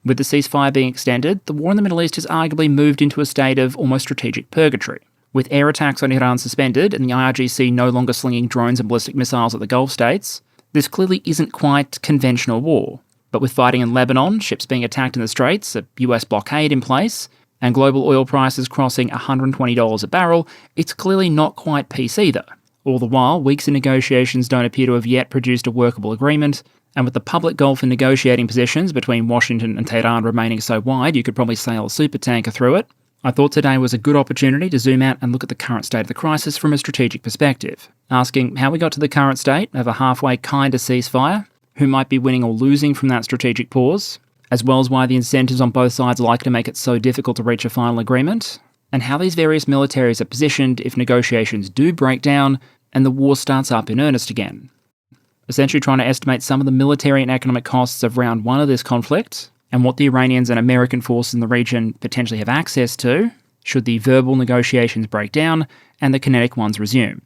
With the ceasefire being extended, the war in the Middle East has arguably moved into a state of almost strategic purgatory. With air attacks on Iran suspended and the IRGC no longer slinging drones and ballistic missiles at the Gulf states, this clearly isn't quite conventional war. But with fighting in Lebanon, ships being attacked in the Straits, a US blockade in place, and global oil prices crossing $120 a barrel, it's clearly not quite peace either. All the while, weeks in negotiations don't appear to have yet produced a workable agreement, and with the public gulf in negotiating positions between Washington and Tehran remaining so wide you could probably sail a supertanker through it, I thought today was a good opportunity to zoom out and look at the current state of the crisis from a strategic perspective, asking how we got to the current state of a halfway kind of ceasefire, who might be winning or losing from that strategic pause, as well as why the incentives on both sides are likely to make it so difficult to reach a final agreement, and how these various militaries are positioned if negotiations do break down and the war starts up in earnest again. Essentially trying to estimate some of the military and economic costs of round one of this conflict, and what the Iranians and American forces in the region potentially have access to, should the verbal negotiations break down and the kinetic ones resume.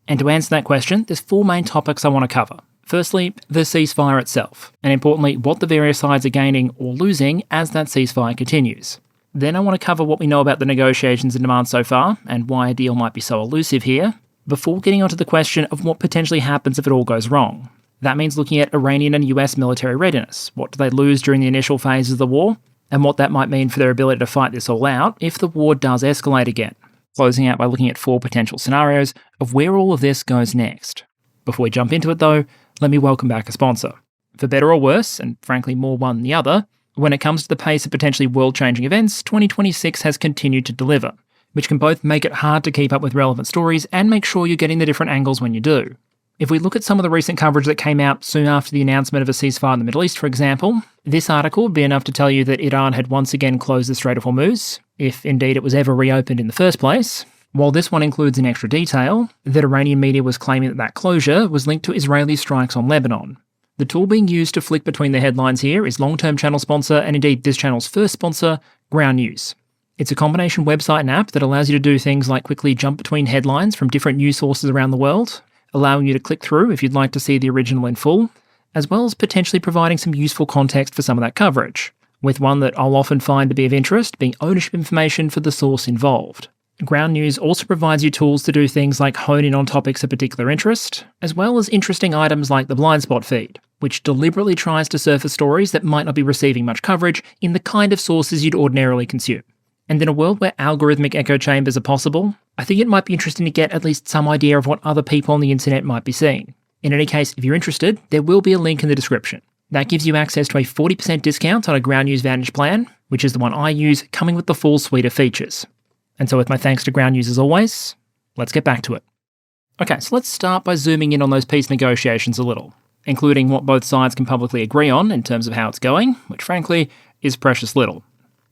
And to answer that question, there's 4 main topics I want to cover. Firstly, the ceasefire itself, and importantly, what the various sides are gaining or losing as that ceasefire continues. Then I want to cover what we know about the negotiations in demand so far, and why a deal might be so elusive here, before getting onto the question of what potentially happens if it all goes wrong. That means looking at Iranian and US military readiness. What do they lose during the initial phases of the war? And what that might mean for their ability to fight this all out if the war does escalate again. Closing out by looking at 4 potential scenarios of where all of this goes next. Before we jump into it though, let me welcome back a sponsor. For better or worse, and frankly more one than the other, when it comes to the pace of potentially world-changing events, 2026 has continued to deliver, which can both make it hard to keep up with relevant stories and make sure you're getting the different angles when you do. If we look at some of the recent coverage that came out soon after the announcement of a ceasefire in the Middle East, for example, this article would be enough to tell you that Iran had once again closed the Strait of Hormuz, if indeed it was ever reopened in the first place, while this one includes in extra detail that Iranian media was claiming that that closure was linked to Israeli strikes on Lebanon. The tool being used to flick between the headlines here is long-term channel sponsor, and indeed this channel's first sponsor, Ground News. It's a combination website and app that allows you to do things like quickly jump between headlines from different news sources around the world, allowing you to click through if you'd like to see the original in full, as well as potentially providing some useful context for some of that coverage, with one that I'll often find to be of interest being ownership information for the source involved. Ground News also provides you tools to do things like hone in on topics of particular interest, as well as interesting items like the blind spot feed, which deliberately tries to surface stories that might not be receiving much coverage in the kind of sources you'd ordinarily consume. And in a world where algorithmic echo chambers are possible, I think it might be interesting to get at least some idea of what other people on the internet might be seeing. In any case, if you're interested, there will be a link in the description. That gives you access to a 40% discount on a Ground News Vantage plan, which is the one I use, coming with the full suite of features. And so with my thanks to Ground News as always, let's get back to it. Okay, so let's start by zooming in on those peace negotiations a little, including what both sides can publicly agree on in terms of how it's going, which frankly is precious little.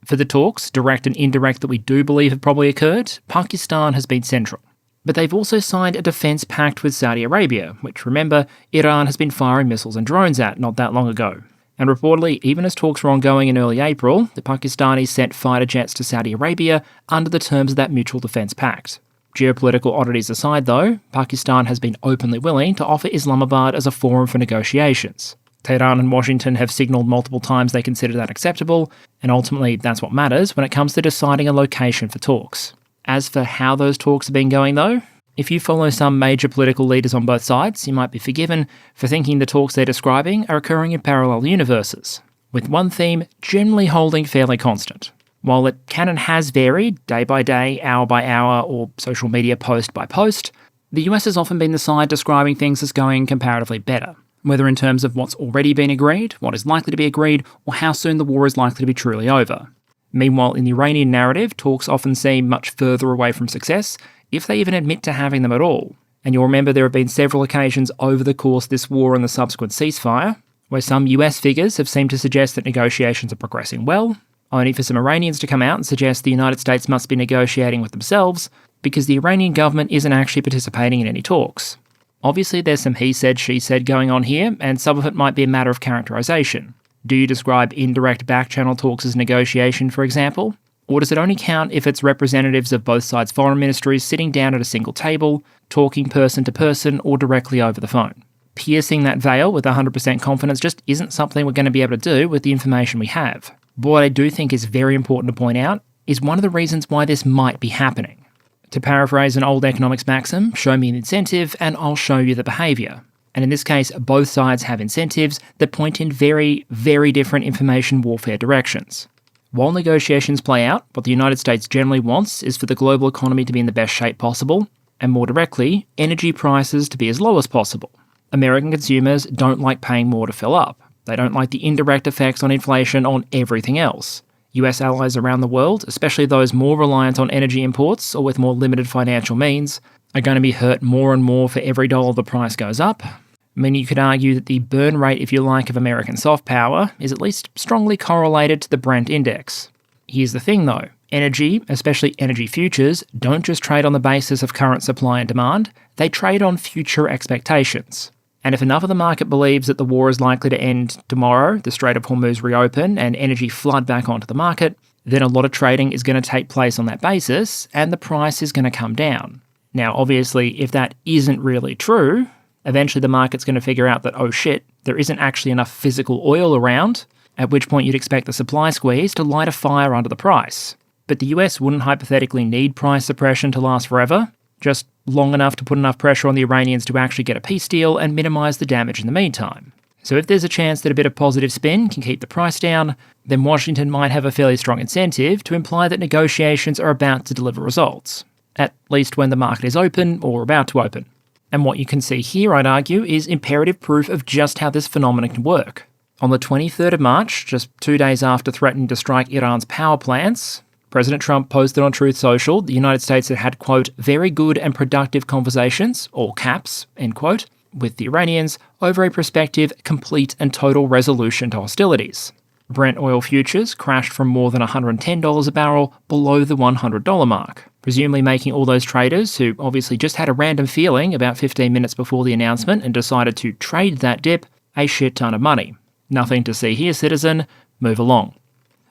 For the talks, direct and indirect, that we do believe have probably occurred, Pakistan has been central. But they've also signed a defence pact with Saudi Arabia, which, remember, Iran has been firing missiles and drones at not that long ago. And reportedly, even as talks were ongoing in early April, the Pakistanis sent fighter jets to Saudi Arabia under the terms of that mutual defence pact. Geopolitical oddities aside though, Pakistan has been openly willing to offer Islamabad as a forum for negotiations. Tehran and Washington have signalled multiple times they consider that acceptable, and ultimately that's what matters when it comes to deciding a location for talks. As for how those talks have been going though, if you follow some major political leaders on both sides, you might be forgiven for thinking the talks they're describing are occurring in parallel universes, with one theme generally holding fairly constant. While it can and has varied day by day, hour by hour, or social media post by post, the US has often been the side describing things as going comparatively better, whether in terms of what's already been agreed, what is likely to be agreed, or how soon the war is likely to be truly over. Meanwhile, in the Iranian narrative, talks often seem much further away from success, if they even admit to having them at all. And you'll remember there have been several occasions over the course of this war and the subsequent ceasefire, where some US figures have seemed to suggest that negotiations are progressing well, only for some Iranians to come out and suggest the United States must be negotiating with themselves, because the Iranian government isn't actually participating in any talks. Obviously there's some he said, she said going on here, and some of it might be a matter of characterization. Do you describe indirect back-channel talks as negotiation, for example? Or does it only count if it's representatives of both sides' foreign ministries sitting down at a single table, talking person to person or directly over the phone? Piercing that veil with 100% confidence just isn't something we're going to be able to do with the information we have. But what I do think is very important to point out is one of the reasons why this might be happening. To paraphrase an old economics maxim, show me an incentive and I'll show you the behaviour. And in this case, both sides have incentives that point in very, very different information warfare directions. While negotiations play out, what the United States generally wants is for the global economy to be in the best shape possible, and more directly, energy prices to be as low as possible. American consumers don't like paying more to fill up. They don't like the indirect effects on inflation on everything else. US allies around the world, especially those more reliant on energy imports or with more limited financial means, are going to be hurt more and more for every dollar the price goes up. I mean, you could argue that the burn rate, if you like, of American soft power is at least strongly correlated to the Brent index. Here's the thing though, energy, especially energy futures, don't just trade on the basis of current supply and demand, they trade on future expectations. And if enough of the market believes that the war is likely to end tomorrow, the Strait of Hormuz reopen and energy flood back onto the market, then a lot of trading is going to take place on that basis and the price is going to come down. Now, obviously, if that isn't really true, eventually the market's going to figure out that, oh shit, there isn't actually enough physical oil around, at which point you'd expect the supply squeeze to light a fire under the price. But the US wouldn't hypothetically need price suppression to last forever, just long enough to put enough pressure on the Iranians to actually get a peace deal and minimise the damage in the meantime. So if there's a chance that a bit of positive spin can keep the price down, then Washington might have a fairly strong incentive to imply that negotiations are about to deliver results, at least when the market is open or about to open. And what you can see here, I'd argue, is imperative proof of just how this phenomenon can work. On the 23rd of March, just 2 days after threatening to strike Iran's power plants, President Trump posted on Truth Social the United States had, quote, very good and productive conversations, all caps, end quote, with the Iranians over a prospective, complete and total resolution to hostilities. Brent oil futures crashed from more than $110 a barrel below the $100 mark, presumably making all those traders who obviously just had a random feeling about 15 minutes before the announcement and decided to trade that dip a shit ton of money. Nothing to see here, citizen. Move along.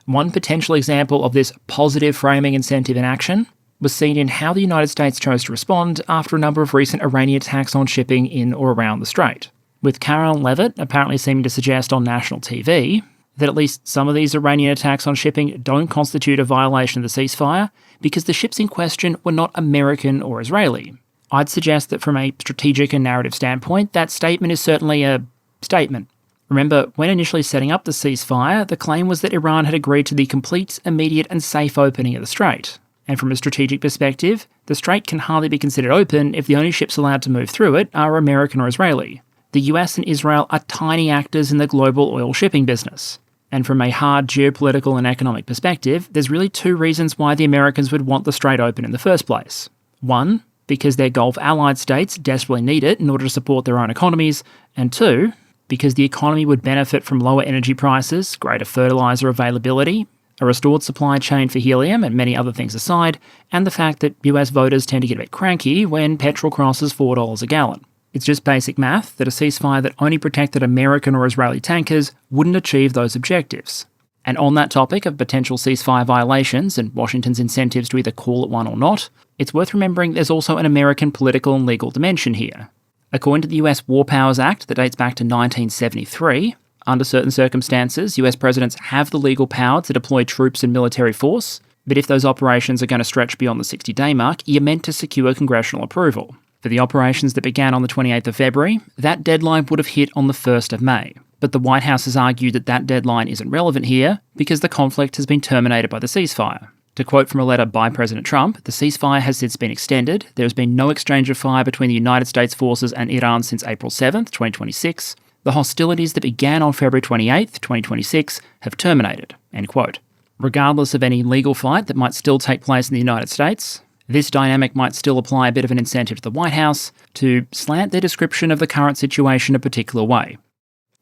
One potential example of this positive framing incentive in action was seen in how the United States chose to respond after a number of recent Iranian attacks on shipping in or around the Strait, with Carol Leavitt apparently seeming to suggest on national TV that at least some of these Iranian attacks on shipping don't constitute a violation of the ceasefire because the ships in question were not American or Israeli. I'd suggest that from a strategic and narrative standpoint, that statement is certainly a statement. Remember, when initially setting up the ceasefire, the claim was that Iran had agreed to the complete, immediate and safe opening of the Strait. And from a strategic perspective, the Strait can hardly be considered open if the only ships allowed to move through it are American or Israeli. The US and Israel are tiny actors in the global oil shipping business. And from a hard geopolitical and economic perspective, there's really two reasons why the Americans would want the Strait open in the first place. One, because their Gulf allied states desperately need it in order to support their own economies, and two, because the economy would benefit from lower energy prices, greater fertiliser availability, a restored supply chain for helium and many other things aside, and the fact that US voters tend to get a bit cranky when petrol crosses $4 a gallon. It's just basic math that a ceasefire that only protected American or Israeli tankers wouldn't achieve those objectives. And on that topic of potential ceasefire violations and Washington's incentives to either call it one or not, it's worth remembering there's also an American political and legal dimension here. According to the US War Powers Act that dates back to 1973, under certain circumstances, US presidents have the legal power to deploy troops and military force, but if those operations are going to stretch beyond the 60-day mark, you're meant to secure congressional approval. For the operations that began on the 28th of February, that deadline would have hit on the 1st of May. But the White House has argued that that deadline isn't relevant here because the conflict has been terminated by the ceasefire. To quote from a letter by President Trump, the ceasefire has since been extended. There has been no exchange of fire between the United States forces and Iran since April 7th, 2026. The hostilities that began on February 28th, 2026 have terminated. End quote. Regardless of any legal fight that might still take place in the United States, this dynamic might still apply a bit of an incentive to the White House to slant their description of the current situation a particular way.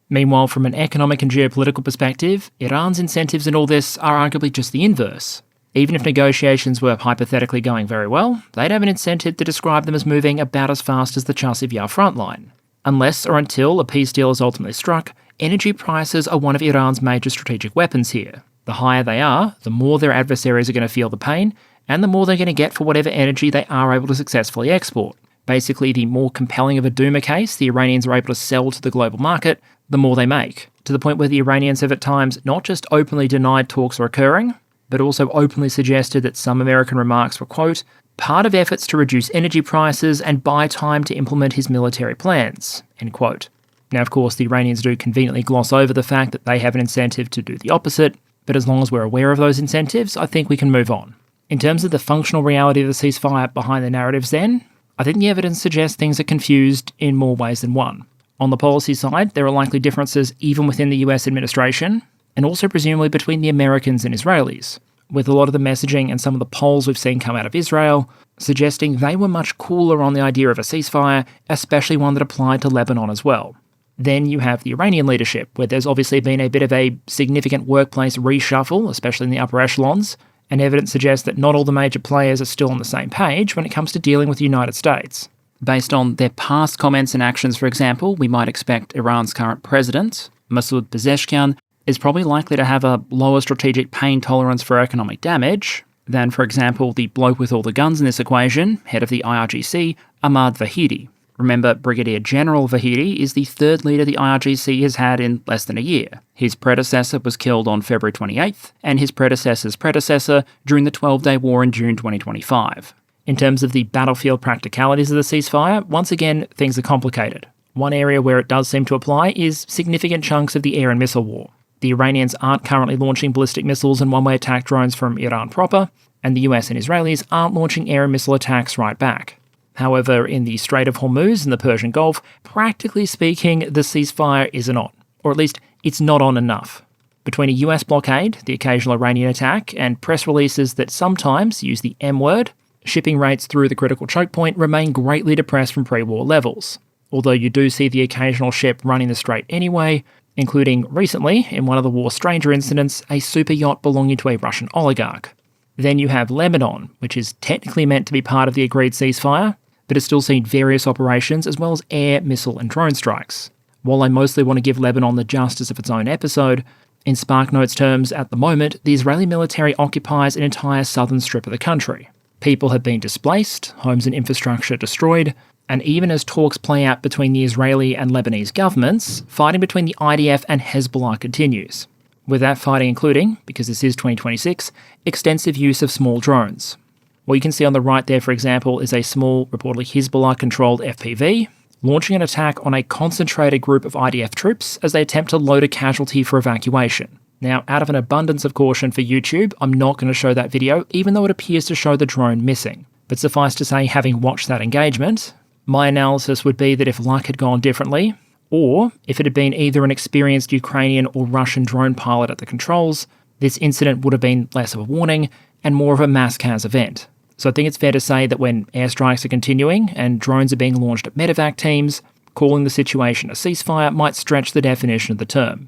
Meanwhile, from an economic and geopolitical perspective, Iran's incentives in all this are arguably just the inverse. Even if negotiations were hypothetically going very well, they'd have an incentive to describe them as moving about as fast as the Ceasefire front line. Unless or until a peace deal is ultimately struck, energy prices are one of Iran's major strategic weapons here. The higher they are, the more their adversaries are going to feel the pain, and the more they're going to get for whatever energy they are able to successfully export. Basically, the more compelling of a Duma case the Iranians are able to sell to the global market, the more they make, to the point where the Iranians have at times not just openly denied talks are occurring, but also openly suggested that some American remarks were, quote, part of efforts to reduce energy prices and buy time to implement his military plans, end quote. Now, of course, the Iranians do conveniently gloss over the fact that they have an incentive to do the opposite, but as long as we're aware of those incentives, I think we can move on. In terms of the functional reality of the ceasefire behind the narratives then, I think the evidence suggests things are confused in more ways than one. On the policy side, there are likely differences even within the US administration, and also presumably between the Americans and Israelis, with a lot of the messaging and some of the polls we've seen come out of Israel suggesting they were much cooler on the idea of a ceasefire, especially one that applied to Lebanon as well. Then you have the Iranian leadership, where there's obviously been a bit of a significant workplace reshuffle, especially in the upper echelons, and evidence suggests that not all the major players are still on the same page when it comes to dealing with the United States. Based on their past comments and actions, for example, we might expect Iran's current president, Masoud Pezeshkian, is probably likely to have a lower strategic pain tolerance for economic damage than, for example, the bloke with all the guns in this equation, head of the IRGC, Ahmad Vahidi. Remember, Brigadier General Vahidi is the third leader the IRGC has had in less than a year. His predecessor was killed on February 28th, and his predecessor's predecessor during the 12-day war in June 2025. In terms of the battlefield practicalities of the ceasefire, once again, things are complicated. One area where it does seem to apply is significant chunks of the air and missile war. The Iranians aren't currently launching ballistic missiles and one-way attack drones from Iran proper, and the US and Israelis aren't launching air and missile attacks right back. However, in the Strait of Hormuz and the Persian Gulf, practically speaking, the ceasefire isn't on, or at least it's not on enough. Between a US blockade, the occasional Iranian attack, and press releases that sometimes use the M word, shipping rates through the critical choke point remain greatly depressed from pre-war levels, although you do see the occasional ship running the strait anyway, including recently, in one of the War Stranger incidents, a super yacht belonging to a Russian oligarch. Then you have Lebanon, which is technically meant to be part of the agreed ceasefire, but has still seen various operations as well as air, missile and drone strikes. While I mostly want to give Lebanon the justice of its own episode, in SparkNotes terms, at the moment, the Israeli military occupies an entire southern strip of the country. People have been displaced, homes and infrastructure destroyed, and even as talks play out between the Israeli and Lebanese governments, fighting between the IDF and Hezbollah continues. With that fighting including, because this is 2026, extensive use of small drones. What you can see on the right there, for example, is a small, reportedly Hezbollah-controlled FPV, launching an attack on a concentrated group of IDF troops as they attempt to load a casualty for evacuation. Now, out of an abundance of caution for YouTube, I'm not going to show that video, even though it appears to show the drone missing. But suffice to say, having watched that engagement, my analysis would be that if luck had gone differently, or if it had been either an experienced Ukrainian or Russian drone pilot at the controls, this incident would have been less of a warning and more of a mass CAS event. So I think it's fair to say that when airstrikes are continuing and drones are being launched at medevac teams, calling the situation a ceasefire might stretch the definition of the term.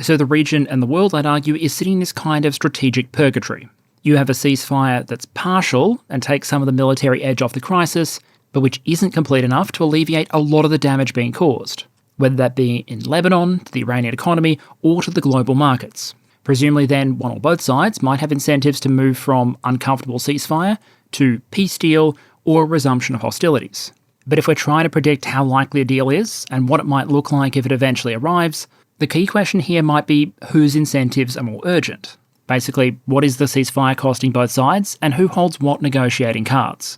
So the region and the world, I'd argue, is sitting in this kind of strategic purgatory. You have a ceasefire that's partial and takes some of the military edge off the crisis, but which isn't complete enough to alleviate a lot of the damage being caused, whether that be in Lebanon, to the Iranian economy, or to the global markets. Presumably then, one or both sides might have incentives to move from uncomfortable ceasefire to peace deal or a resumption of hostilities. But if we're trying to predict how likely a deal is and what it might look like if it eventually arrives, the key question here might be whose incentives are more urgent. Basically, what is the ceasefire costing both sides and who holds what negotiating cards?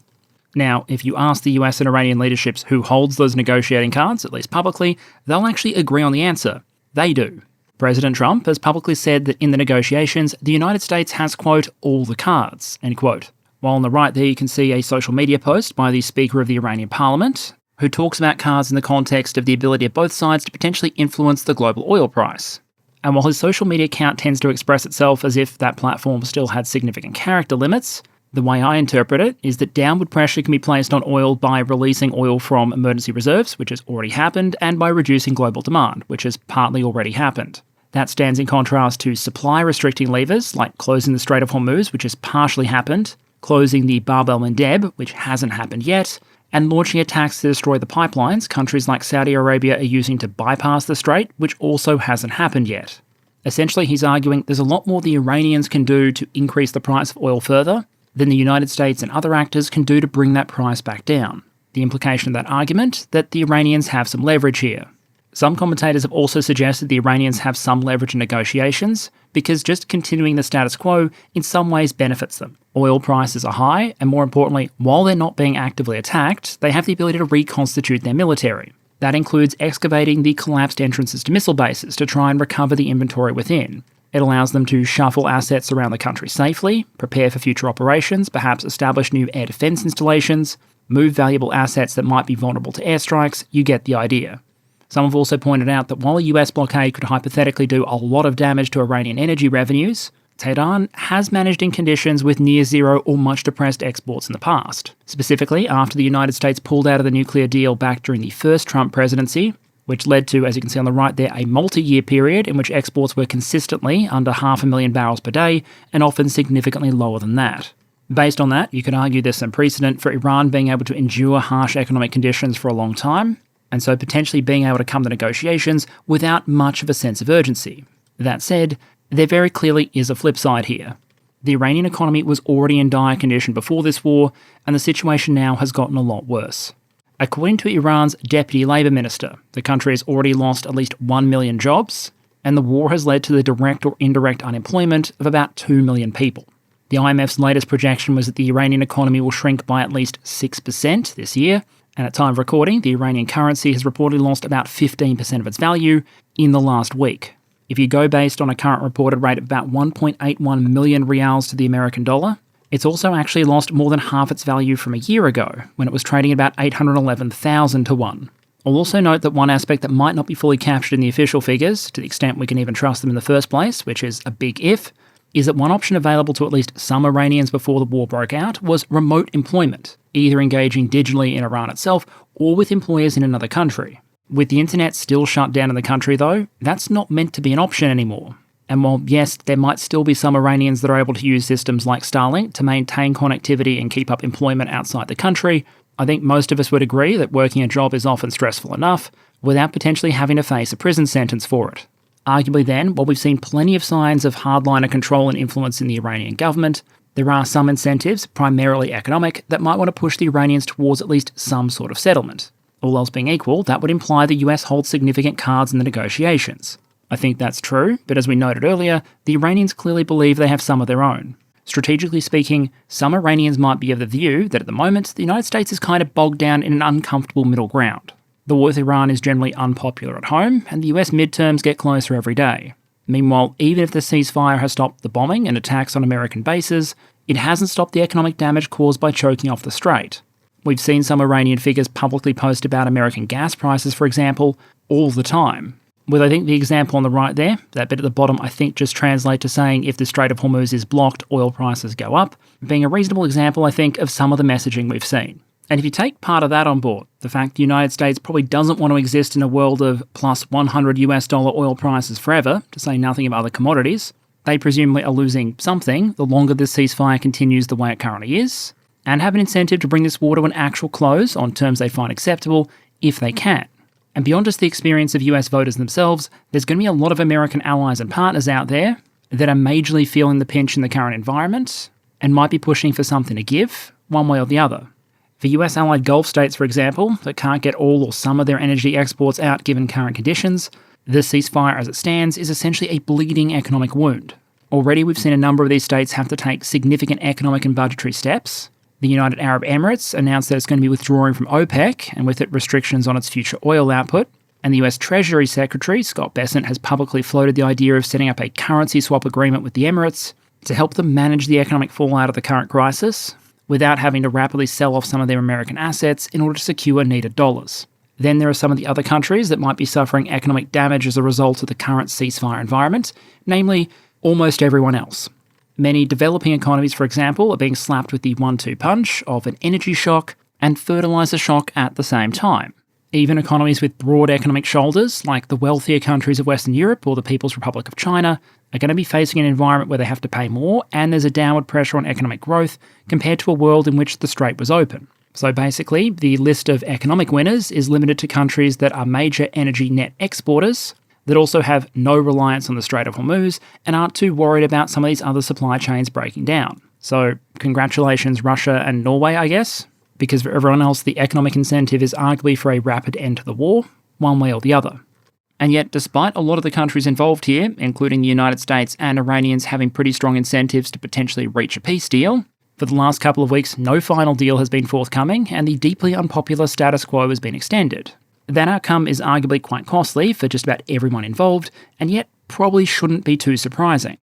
Now, if you ask the US and Iranian leaderships who holds those negotiating cards, at least publicly, they'll actually agree on the answer. They do. President Trump has publicly said that in the negotiations, the United States has, quote, all the cards, end quote. While on the right there you can see a social media post by the Speaker of the Iranian Parliament, who talks about cards in the context of the ability of both sides to potentially influence the global oil price. And while his social media account tends to express itself as if that platform still had significant character limits, the way I interpret it is that downward pressure can be placed on oil by releasing oil from emergency reserves, which has already happened, and by reducing global demand, which has partly already happened. That stands in contrast to supply restricting levers, like closing the Strait of Hormuz, which has partially happened, closing the Bab el-Mandeb, which hasn't happened yet, and launching attacks to destroy the pipelines countries like Saudi Arabia are using to bypass the strait, which also hasn't happened yet. Essentially, he's arguing there's a lot more the Iranians can do to increase the price of oil further than the United States and other actors can do to bring that price back down. The implication of that argument, that the Iranians have some leverage here. Some commentators have also suggested the Iranians have some leverage in negotiations because just continuing the status quo in some ways benefits them. Oil prices are high, and more importantly, while they're not being actively attacked, they have the ability to reconstitute their military. That includes excavating the collapsed entrances to missile bases to try and recover the inventory within. It allows them to shuffle assets around the country safely, prepare for future operations, perhaps establish new air defense installations, move valuable assets that might be vulnerable to airstrikes. You get the idea. Some have also pointed out that while a US blockade could hypothetically do a lot of damage to Iranian energy revenues, Tehran has managed in conditions with near zero or much depressed exports in the past. Specifically, after the United States pulled out of the nuclear deal back during the first Trump presidency, which led to, as you can see on the right there, a multi-year period in which exports were consistently under 500,000 barrels per day and often significantly lower than that. Based on that, you could argue there's some precedent for Iran being able to endure harsh economic conditions for a long time, and so potentially being able to come to negotiations without much of a sense of urgency. That said, there very clearly is a flip side here. The Iranian economy was already in dire condition before this war, and the situation now has gotten a lot worse. According to Iran's deputy labour minister, the country has already lost at least 1 million jobs, and the war has led to the direct or indirect unemployment of about 2 million people. The IMF's latest projection was that the Iranian economy will shrink by at least 6% this year, and at time of recording, the Iranian currency has reportedly lost about 15% of its value in the last week. If you go based on a current reported rate of about 1.81 million rials to the American dollar, it's also actually lost more than half its value from a year ago, when it was trading about 811,000 to 1. I'll also note that one aspect that might not be fully captured in the official figures, to the extent we can even trust them in the first place, which is a big if, is that one option available to at least some Iranians before the war broke out was remote employment, either engaging digitally in Iran itself or with employers in another country. With the internet still shut down in the country though, that's not meant to be an option anymore. And while yes, there might still be some Iranians that are able to use systems like Starlink to maintain connectivity and keep up employment outside the country, I think most of us would agree that working a job is often stressful enough without potentially having to face a prison sentence for it. Arguably then, while we've seen plenty of signs of hardliner control and influence in the Iranian government, there are some incentives, primarily economic, that might want to push the Iranians towards at least some sort of settlement. All else being equal, that would imply the US holds significant cards in the negotiations. I think that's true, but as we noted earlier, the Iranians clearly believe they have some of their own. Strategically speaking, some Iranians might be of the view that at the moment, the United States is kind of bogged down in an uncomfortable middle ground. The war with Iran is generally unpopular at home, and the US midterms get closer every day. Meanwhile, even if the ceasefire has stopped the bombing and attacks on American bases, it hasn't stopped the economic damage caused by choking off the strait. We've seen some Iranian figures publicly post about American gas prices, for example, all the time. With I think the example on the right there, that bit at the bottom I think just translates to saying if the Strait of Hormuz is blocked, oil prices go up, being a reasonable example I think of some of the messaging we've seen. And if you take part of that on board, the fact the United States probably doesn't want to exist in a world of plus 100 US dollar oil prices forever, to say nothing of other commodities, they presumably are losing something the longer this ceasefire continues the way it currently is, and have an incentive to bring this war to an actual close on terms they find acceptable if they can. And beyond just the experience of US voters themselves, there's going to be a lot of American allies and partners out there that are majorly feeling the pinch in the current environment and might be pushing for something to give, one way or the other. For US allied Gulf states, for example, that can't get all or some of their energy exports out given current conditions, the ceasefire as it stands is essentially a bleeding economic wound. Already we've seen a number of these states have to take significant economic and budgetary steps. The United Arab Emirates announced that it's going to be withdrawing from OPEC, and with it restrictions on its future oil output. And the US Treasury Secretary, Scott Bessent, has publicly floated the idea of setting up a currency swap agreement with the Emirates to help them manage the economic fallout of the current crisis, without having to rapidly sell off some of their American assets in order to secure needed dollars. Then there are some of the other countries that might be suffering economic damage as a result of the current ceasefire environment, namely almost everyone else. Many developing economies, for example, are being slapped with the 1-2 punch of an energy shock and fertilizer shock at the same time. Even economies with broad economic shoulders, like the wealthier countries of Western Europe or the People's Republic of China, are going to be facing an environment where they have to pay more and there's a downward pressure on economic growth compared to a world in which the strait was open. So basically, the list of economic winners is limited to countries that are major energy net exporters, that also have no reliance on the Strait of Hormuz and aren't too worried about some of these other supply chains breaking down. So congratulations Russia and Norway, I guess, because for everyone else the economic incentive is arguably for a rapid end to the war, one way or the other. And yet, despite a lot of the countries involved here, including the United States and Iranians having pretty strong incentives to potentially reach a peace deal, for the last couple of weeks no final deal has been forthcoming and the deeply unpopular status quo has been extended. That outcome is arguably quite costly for just about everyone involved, and yet probably shouldn't be too surprising.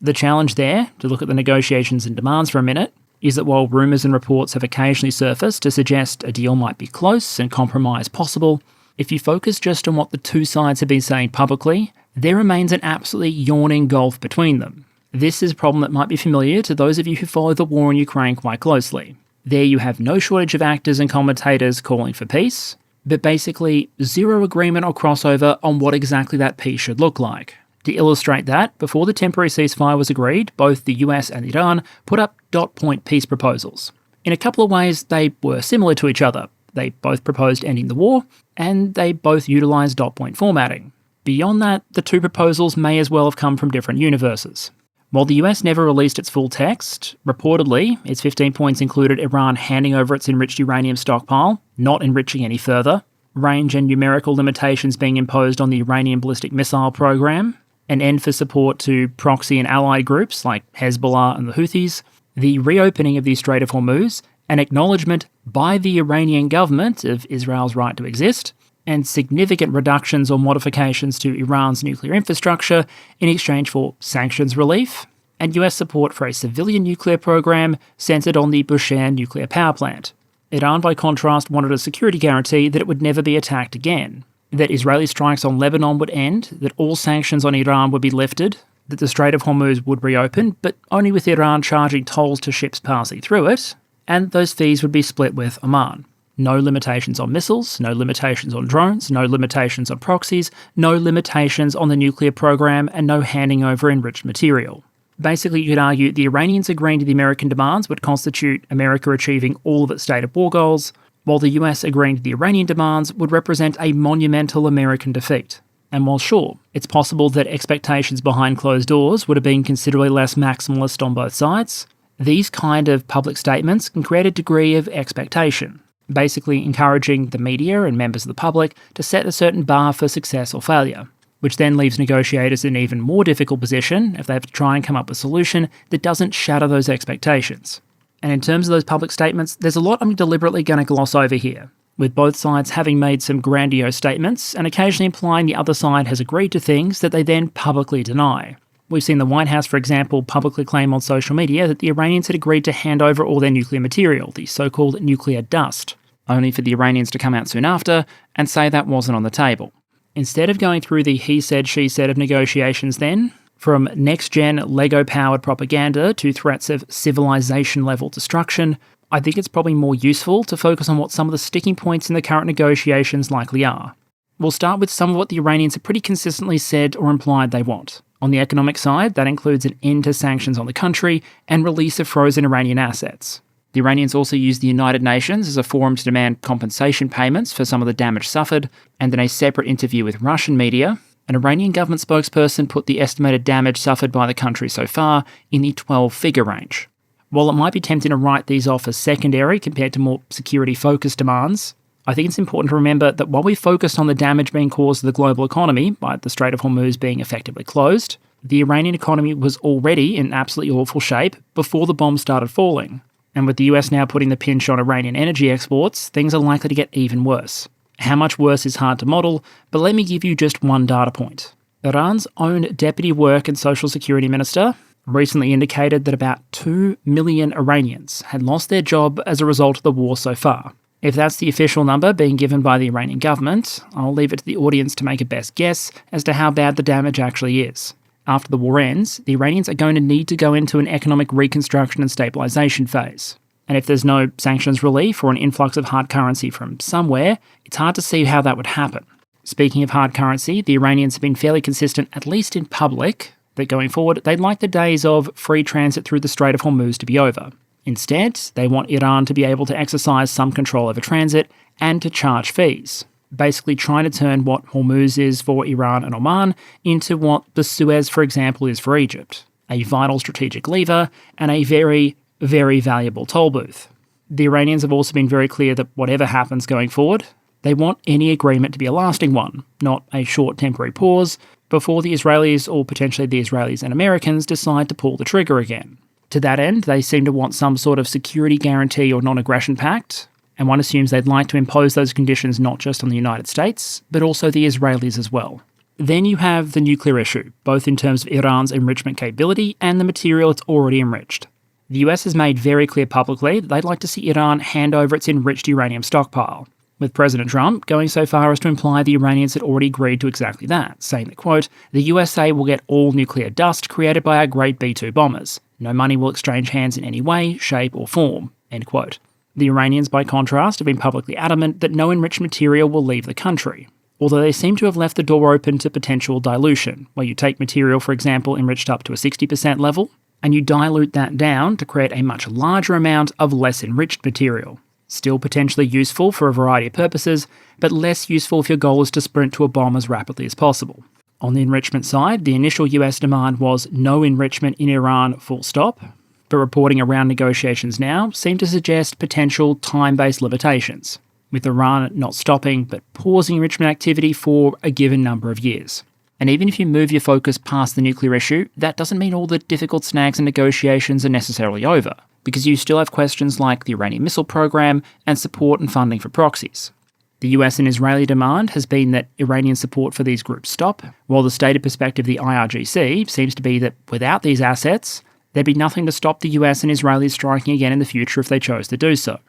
The challenge there, to look at the negotiations and demands for a minute, is that while rumours and reports have occasionally surfaced to suggest a deal might be close and compromise possible, if you focus just on what the two sides have been saying publicly, there remains an absolutely yawning gulf between them. This is a problem that might be familiar to those of you who follow the war in Ukraine quite closely. There you have no shortage of actors and commentators calling for peace, but basically zero agreement or crossover on what exactly that peace should look like. To illustrate that, before the temporary ceasefire was agreed, both the US and Iran put up dot-point peace proposals. In a couple of ways, they were similar to each other. They both proposed ending the war, and they both utilised dot-point formatting. Beyond that, the two proposals may as well have come from different universes. While the US never released its full text, reportedly, its 15 points included Iran handing over its enriched uranium stockpile, not enriching any further, range and numerical limitations being imposed on the Iranian Ballistic Missile program, an end for support to proxy and allied groups like Hezbollah and the Houthis, the reopening of the Strait of Hormuz, an acknowledgement by the Iranian government of Israel's right to exist, and significant reductions or modifications to Iran's nuclear infrastructure in exchange for sanctions relief, and US support for a civilian nuclear program centered on the Bushehr nuclear power plant. Iran, by contrast, wanted a security guarantee that it would never be attacked again, that Israeli strikes on Lebanon would end, that all sanctions on Iran would be lifted, that the Strait of Hormuz would reopen, but only with Iran charging tolls to ships passing through it, and those fees would be split with Oman. No limitations on missiles, no limitations on drones, no limitations on proxies, no limitations on the nuclear program, and no handing over enriched material. Basically, you could argue the Iranians agreeing to the American demands would constitute America achieving all of its state of war goals, while the US agreeing to the Iranian demands would represent a monumental American defeat. And while sure, it's possible that expectations behind closed doors would have been considerably less maximalist on both sides, these kind of public statements can create a degree of expectation, basically encouraging the media and members of the public to set a certain bar for success or failure, which then leaves negotiators in an even more difficult position if they have to try and come up with a solution that doesn't shatter those expectations. And in terms of those public statements, there's a lot I'm deliberately going to gloss over here, with both sides having made some grandiose statements and occasionally implying the other side has agreed to things that they then publicly deny. We've seen the White House, for example, publicly claim on social media that the Iranians had agreed to hand over all their nuclear material, the so-called nuclear dust, only for the Iranians to come out soon after and say that wasn't on the table. Instead of going through the he said, she said of negotiations then, from next-gen Lego-powered propaganda to threats of civilization-level destruction, I think it's probably more useful to focus on what some of the sticking points in the current negotiations likely are. We'll start with some of what the Iranians have pretty consistently said or implied they want. On the economic side, that includes an end to sanctions on the country and release of frozen Iranian assets. The Iranians also used the United Nations as a forum to demand compensation payments for some of the damage suffered, and in a separate interview with Russian media, an Iranian government spokesperson put the estimated damage suffered by the country so far in the 12-figure range. While it might be tempting to write these off as secondary compared to more security-focused demands, I think it's important to remember that while we focused on the damage being caused to the global economy by the Strait of Hormuz being effectively closed, the Iranian economy was already in absolutely awful shape before the bombs started falling. And with the US now putting the pinch on Iranian energy exports, things are likely to get even worse. How much worse is hard to model, but let me give you just one data point. Iran's own Deputy Work and Social Security Minister recently indicated that about 2 million Iranians had lost their job as a result of the war so far. If that's the official number being given by the Iranian government, I'll leave it to the audience to make a best guess as to how bad the damage actually is. After the war ends, the Iranians are going to need to go into an economic reconstruction and stabilisation phase. And if there's no sanctions relief or an influx of hard currency from somewhere, it's hard to see how that would happen. Speaking of hard currency, the Iranians have been fairly consistent, at least in public, that going forward, they'd like the days of free transit through the Strait of Hormuz to be over. Instead, they want Iran to be able to exercise some control over transit and to charge fees, basically trying to turn what Hormuz is for Iran and Oman into what the Suez, for example, is for Egypt, a vital strategic lever and a very, very valuable toll booth. The Iranians have also been very clear that whatever happens going forward, They want any agreement to be a lasting one, not a short temporary pause, before the Israelis, or potentially the Israelis and Americans, decide to pull the trigger again. To that end, they seem to want some sort of security guarantee or non-aggression pact, and one assumes they'd like to impose those conditions not just on the United States, but also the Israelis as well. Then you have the nuclear issue, both in terms of Iran's enrichment capability and the material it's already enriched. The US has made very clear publicly that they'd like to see Iran hand over its enriched uranium stockpile, with President Trump going so far as to imply the Iranians had already agreed to exactly that, saying that, quote, "The USA will get all nuclear dust created by our great B-2 bombers. No money will exchange hands in any way, shape or form," end quote. The Iranians, by contrast, have been publicly adamant that no enriched material will leave the country, although they seem to have left the door open to potential dilution, where you take material, for example, enriched up to a 60% level, and you dilute that down to create a much larger amount of less enriched material. Still potentially useful for a variety of purposes, but less useful if your goal is to sprint to a bomb as rapidly as possible. On the enrichment side, the initial US demand was no enrichment in Iran full stop, but reporting around negotiations now seem to suggest potential time-based limitations, with Iran not stopping but pausing enrichment activity for a given number of years. And even if you move your focus past the nuclear issue, that doesn't mean all the difficult snags and negotiations are necessarily over, because you still have questions like the Iranian missile program and support and funding for proxies. The US and Israeli demand has been that Iranian support for these groups stop, while the stated perspective of the IRGC seems to be that without these assets, there'd be nothing to stop the US and Israelis striking again in the future if they chose to do so.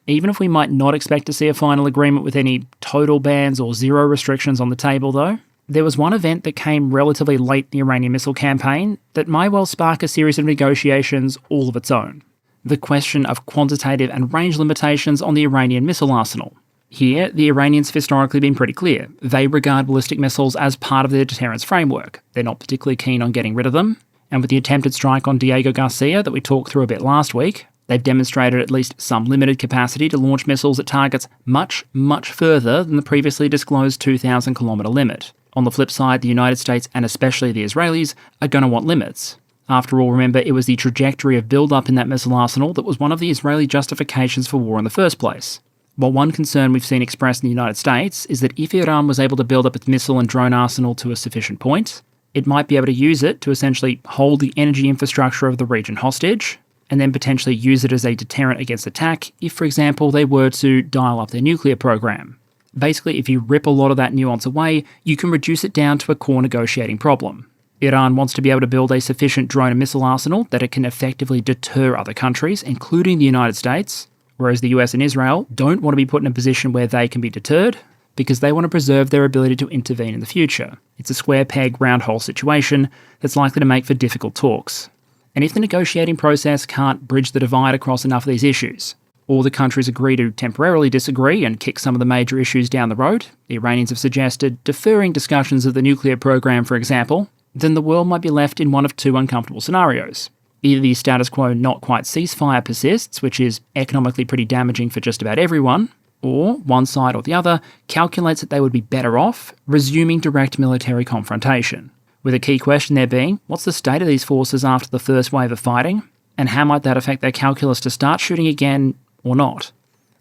Even if we might not expect to see a final agreement with any total bans or zero restrictions on the table though, there was one event that came relatively late in the Iranian missile campaign that may well spark a series of negotiations all of its own. The question of quantitative and range limitations on the Iranian missile arsenal. Here, the Iranians have historically been pretty clear. They regard ballistic missiles as part of their deterrence framework. They're not particularly keen on getting rid of them. And with the attempted strike on Diego Garcia that we talked through a bit last week, they've demonstrated at least some limited capacity to launch missiles at targets much, much further than the previously disclosed 2,000-kilometre limit. On the flip side, the United States, and especially the Israelis, are going to want limits. After all, remember, it was the trajectory of build-up in that missile arsenal that was one of the Israeli justifications for war in the first place. While one concern we've seen expressed in the United States is that if Iran was able to build up its missile and drone arsenal to a sufficient point, it might be able to use it to essentially hold the energy infrastructure of the region hostage, and then potentially use it as a deterrent against attack if, for example, they were to dial up their nuclear program. Basically, if you rip a lot of that nuance away, you can reduce it down to a core negotiating problem. Iran wants to be able to build a sufficient drone and missile arsenal that it can effectively deter other countries, including the United States, whereas the US and Israel don't want to be put in a position where they can be deterred, because they want to preserve their ability to intervene in the future. It's a square peg, round hole situation that's likely to make for difficult talks. And if the negotiating process can't bridge the divide across enough of these issues, or the countries agree to temporarily disagree and kick some of the major issues down the road, the Iranians have suggested deferring discussions of the nuclear program, for example, then the world might be left in one of two uncomfortable scenarios. Either the status quo not quite ceasefire persists, which is economically pretty damaging for just about everyone, or one side or the other calculates that they would be better off resuming direct military confrontation. With a key question there being, what's the state of these forces after the first wave of fighting, and how might that affect their calculus to start shooting again or not?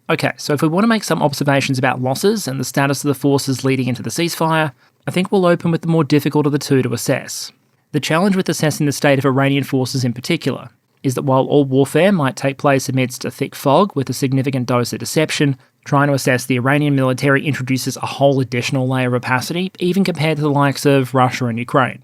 Okay, so if we want to make some observations about losses and the status of the forces leading into the ceasefire, I think we'll open with the more difficult of the two to assess. The challenge with assessing the state of Iranian forces in particular is that while all warfare might take place amidst a thick fog with a significant dose of deception, trying to assess the Iranian military introduces a whole additional layer of opacity, even compared to the likes of Russia and Ukraine.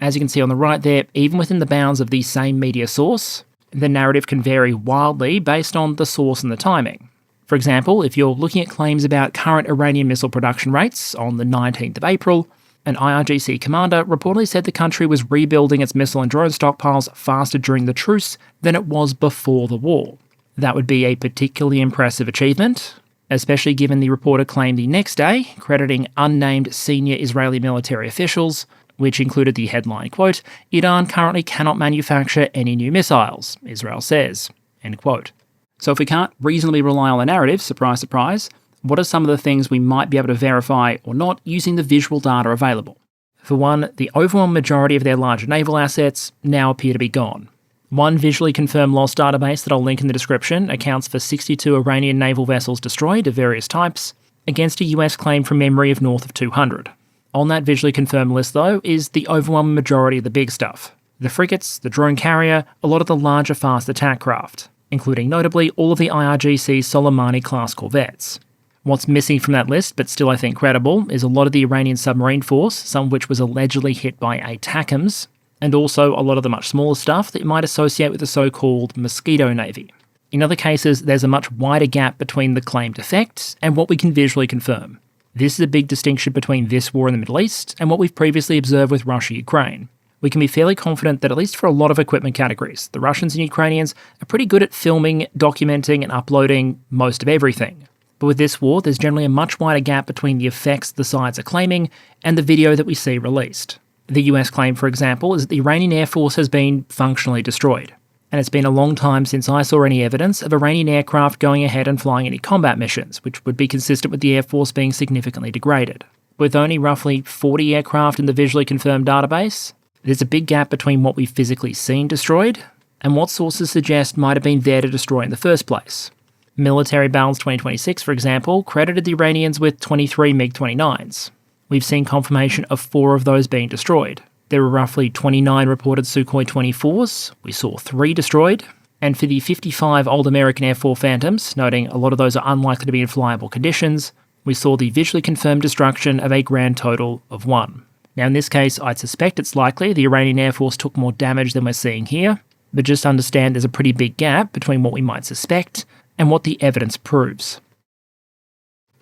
As you can see on the right there, even within the bounds of the same media source, the narrative can vary wildly based on the source and the timing. For example, if you're looking at claims about current Iranian missile production rates on the 19th of April, an IRGC commander reportedly said the country was rebuilding its missile and drone stockpiles faster during the truce than it was before the war. That would be a particularly impressive achievement, especially given the reporter claimed the next day, crediting unnamed senior Israeli military officials, which included the headline, quote, "Iran currently cannot manufacture any new missiles," Israel says, end quote. So if we can't reasonably rely on the narrative, surprise, surprise, what are some of the things we might be able to verify or not using the visual data available? For one, the overwhelming majority of their larger naval assets now appear to be gone. One visually confirmed loss database that I'll link in the description accounts for 62 Iranian naval vessels destroyed of various types, against a US claim from memory of north of 200. On that visually confirmed list, though, is the overwhelming majority of the big stuff. The frigates, the drone carrier, a lot of the larger fast attack craft, including notably all of the IRGC Soleimani-class corvettes. What's missing from that list, but still I think credible, is a lot of the Iranian submarine force, some of which was allegedly hit by ATACMS, and also a lot of the much smaller stuff that you might associate with the so-called Mosquito Navy. In other cases, there's a much wider gap between the claimed effects and what we can visually confirm. This is a big distinction between this war in the Middle East and what we've previously observed with Russia-Ukraine. We can be fairly confident that at least for a lot of equipment categories, the Russians and Ukrainians are pretty good at filming, documenting, and uploading most of everything. But with this war, there's generally a much wider gap between the effects the sides are claiming and the video that we see released. The US claim, for example, is that the Iranian Air Force has been functionally destroyed. And it's been a long time since I saw any evidence of Iranian aircraft going ahead and flying any combat missions, which would be consistent with the Air Force being significantly degraded. With only roughly 40 aircraft in the visually confirmed database, there's a big gap between what we've physically seen destroyed and what sources suggest might have been there to destroy in the first place. Military Balance 2026, for example, credited the Iranians with 23 MiG-29s. We've seen confirmation of 4 of those being destroyed. There were roughly 29 reported Sukhoi 24s, we saw 3 destroyed, and for the 55 old American Air Force Phantoms, noting a lot of those are unlikely to be in flyable conditions, we saw the visually confirmed destruction of a grand total of 1. Now in this case, I'd suspect it's likely the Iranian Air Force took more damage than we're seeing here, but just understand there's a pretty big gap between what we might suspect and what the evidence proves.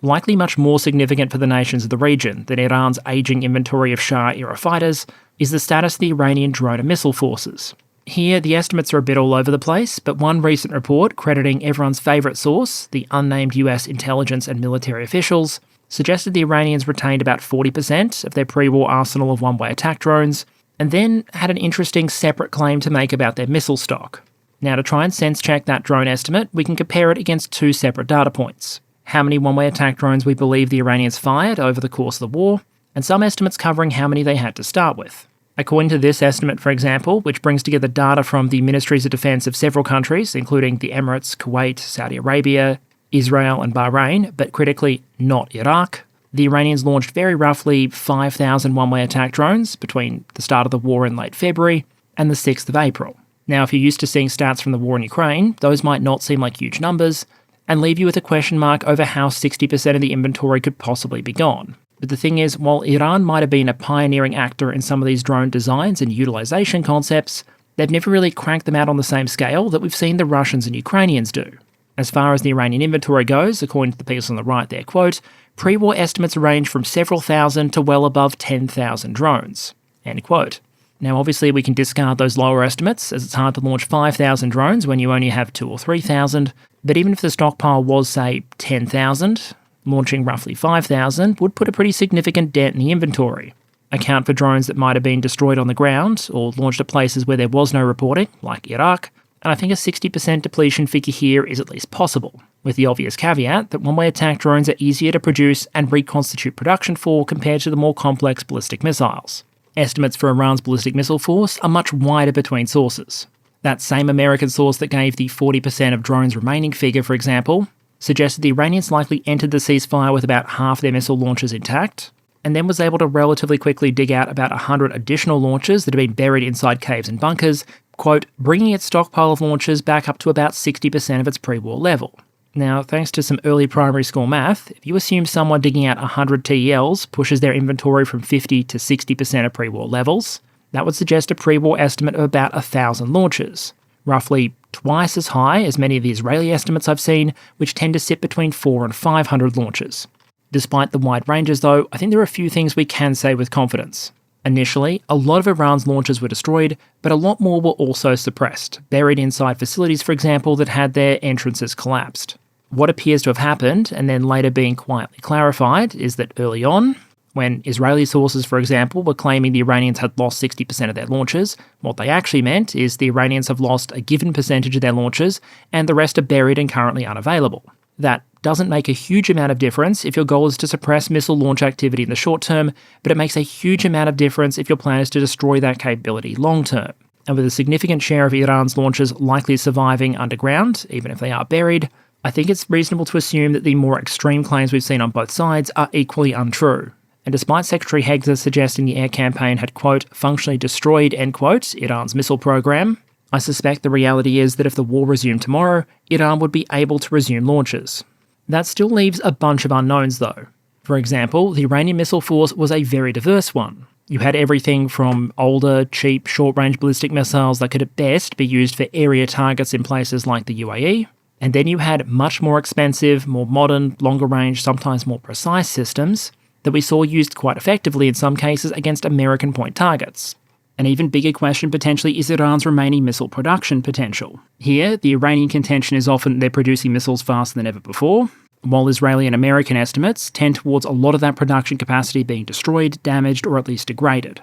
Likely much more significant for the nations of the region than Iran's ageing inventory of Shah-era fighters is the status of the Iranian drone and missile forces. Here, the estimates are a bit all over the place, but one recent report crediting everyone's favourite source, the unnamed US intelligence and military officials, suggested the Iranians retained about 40% of their pre-war arsenal of one-way attack drones, and then had an interesting separate claim to make about their missile stock. Now, to try and sense-check that drone estimate, we can compare it against 2 separate data points. How many one-way attack drones we believe the Iranians fired over the course of the war, and some estimates covering how many they had to start with. According to this estimate, for example, which brings together data from the Ministries of Defense of several countries, including the Emirates, Kuwait, Saudi Arabia, Israel and Bahrain, but critically not Iraq, the Iranians launched very roughly 5,000 one-way attack drones between the start of the war in late February and the 6th of April. Now, if you're used to seeing stats from the war in Ukraine, those might not seem like huge numbers, and leave you with a question mark over how 60% of the inventory could possibly be gone. But the thing is, while Iran might have been a pioneering actor in some of these drone designs and utilization concepts, they've never really cranked them out on the same scale that we've seen the Russians and Ukrainians do. As far as the Iranian inventory goes, according to the piece on the right there, quote, pre-war estimates range from several thousand to well above 10,000 drones, end quote. Now obviously we can discard those lower estimates, as it's hard to launch 5,000 drones when you only have 2,000 or 3,000, but even if the stockpile was, say, 10,000, launching roughly 5,000 would put a pretty significant dent in the inventory. Account for drones that might have been destroyed on the ground or launched at places where there was no reporting, like Iraq, and I think a 60% depletion figure here is at least possible, with the obvious caveat that one-way attack drones are easier to produce and reconstitute production for compared to the more complex ballistic missiles. Estimates for Iran's ballistic missile force are much wider between sources. That same American source that gave the 40% of drones remaining figure, for example, suggested the Iranians likely entered the ceasefire with about half their missile launchers intact, and then was able to relatively quickly dig out about 100 additional launchers that had been buried inside caves and bunkers, quote, bringing its stockpile of launchers back up to about 60% of its pre-war level. Now, thanks to some early primary school math, if you assume someone digging out 100 TELs pushes their inventory from 50 to 60% of pre-war levels, that would suggest a pre-war estimate of about 1,000 launchers, roughly twice as high as many of the Israeli estimates I've seen, which tend to sit between 400 and 500 launchers. Despite the wide ranges though, I think there are a few things we can say with confidence. Initially, a lot of Iran's launchers were destroyed, but a lot more were also suppressed, buried inside facilities, for example, that had their entrances collapsed. What appears to have happened, and then later being quietly clarified, is that early on, when Israeli sources, for example, were claiming the Iranians had lost 60% of their launchers, what they actually meant is the Iranians have lost a given percentage of their launchers, and the rest are buried and currently unavailable. That doesn't make a huge amount of difference if your goal is to suppress missile launch activity in the short term, but it makes a huge amount of difference if your plan is to destroy that capability long term. And with a significant share of Iran's launchers likely surviving underground, even if they are buried, I think it's reasonable to assume that the more extreme claims we've seen on both sides are equally untrue. And despite Secretary Hegzer suggesting the air campaign had, quote, functionally destroyed, end quote, Iran's missile program, I suspect the reality is that if the war resumed tomorrow, Iran would be able to resume launches. That still leaves a bunch of unknowns though. For example, the Iranian missile force was a very diverse one. You had everything from older, cheap, short-range ballistic missiles that could at best be used for area targets in places like the UAE, and then you had much more expensive, more modern, longer-range, sometimes more precise systems that we saw used quite effectively in some cases against American point targets. An even bigger question potentially is Iran's remaining missile production potential. Here, the Iranian contention is often they're producing missiles faster than ever before, while Israeli and American estimates tend towards a lot of that production capacity being destroyed, damaged, or at least degraded.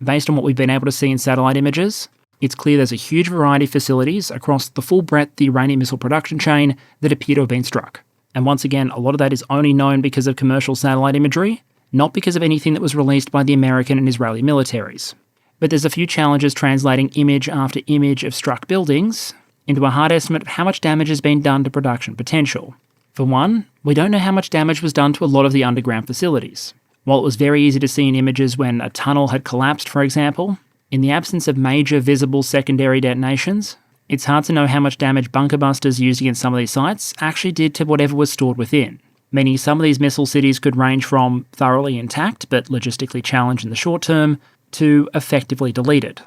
Based on what we've been able to see in satellite images, it's clear there's a huge variety of facilities across the full breadth of the Iranian missile production chain that appear to have been struck. And once again, a lot of that is only known because of commercial satellite imagery, not because of anything that was released by the American and Israeli militaries. But there's a few challenges translating image after image of struck buildings into a hard estimate of how much damage has been done to production potential. For one, we don't know how much damage was done to a lot of the underground facilities. While it was very easy to see in images when a tunnel had collapsed, for example, in the absence of major visible secondary detonations, it's hard to know how much damage bunker busters used against some of these sites actually did to whatever was stored within. Meaning some of these missile cities could range from thoroughly intact but logistically challenged in the short term to effectively deleted.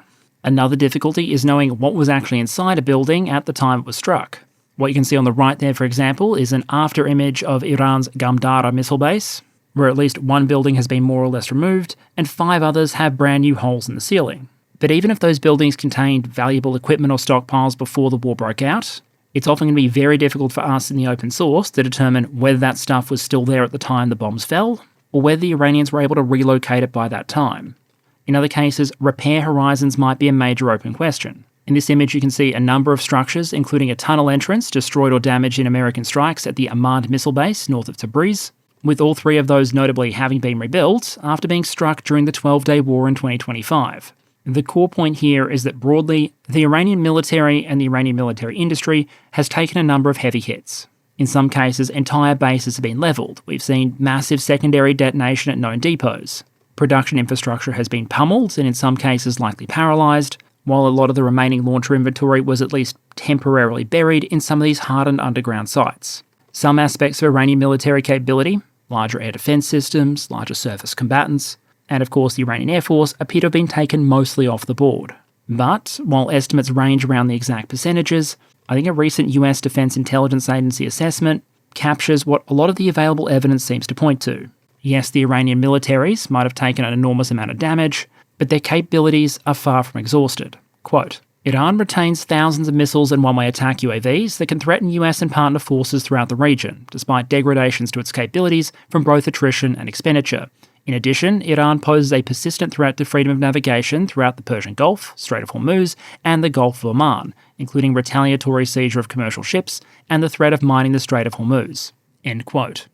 Another difficulty is knowing what was actually inside a building at the time it was struck. What you can see on the right there, for example, is an after image of Iran's Gamdara missile base, where at least one building has been more or less removed, and 5 others have brand new holes in the ceiling. But even if those buildings contained valuable equipment or stockpiles before the war broke out, it's often going to be very difficult for us in the open source to determine whether that stuff was still there at the time the bombs fell, or whether the Iranians were able to relocate it by that time. In other cases, repair horizons might be a major open question. In this image you can see a number of structures, including a tunnel entrance destroyed or damaged in American strikes at the Ahmad missile base north of Tabriz, with all 3 of those notably having been rebuilt after being struck during the 12-day war in 2025. The core point here is that broadly, the Iranian military and the Iranian military industry has taken a number of heavy hits. In some cases, entire bases have been levelled. We've seen massive secondary detonation at known depots. Production infrastructure has been pummeled and in some cases likely paralysed, while a lot of the remaining launcher inventory was at least temporarily buried in some of these hardened underground sites. Some aspects of Iranian military capability, larger air defence systems, larger surface combatants, and of course the Iranian Air Force appear to have been taken mostly off the board. But, while estimates range around the exact percentages, I think a recent US Defense Intelligence Agency assessment captures what a lot of the available evidence seems to point to. Yes, the Iranian militaries might have taken an enormous amount of damage, but their capabilities are far from exhausted. Quote, Iran retains thousands of missiles and one-way attack UAVs that can threaten US and partner forces throughout the region, despite degradations to its capabilities from both attrition and expenditure. In addition, Iran poses a persistent threat to freedom of navigation throughout the Persian Gulf, Strait of Hormuz, and the Gulf of Oman, including retaliatory seizure of commercial ships and the threat of mining the Strait of Hormuz. End quote.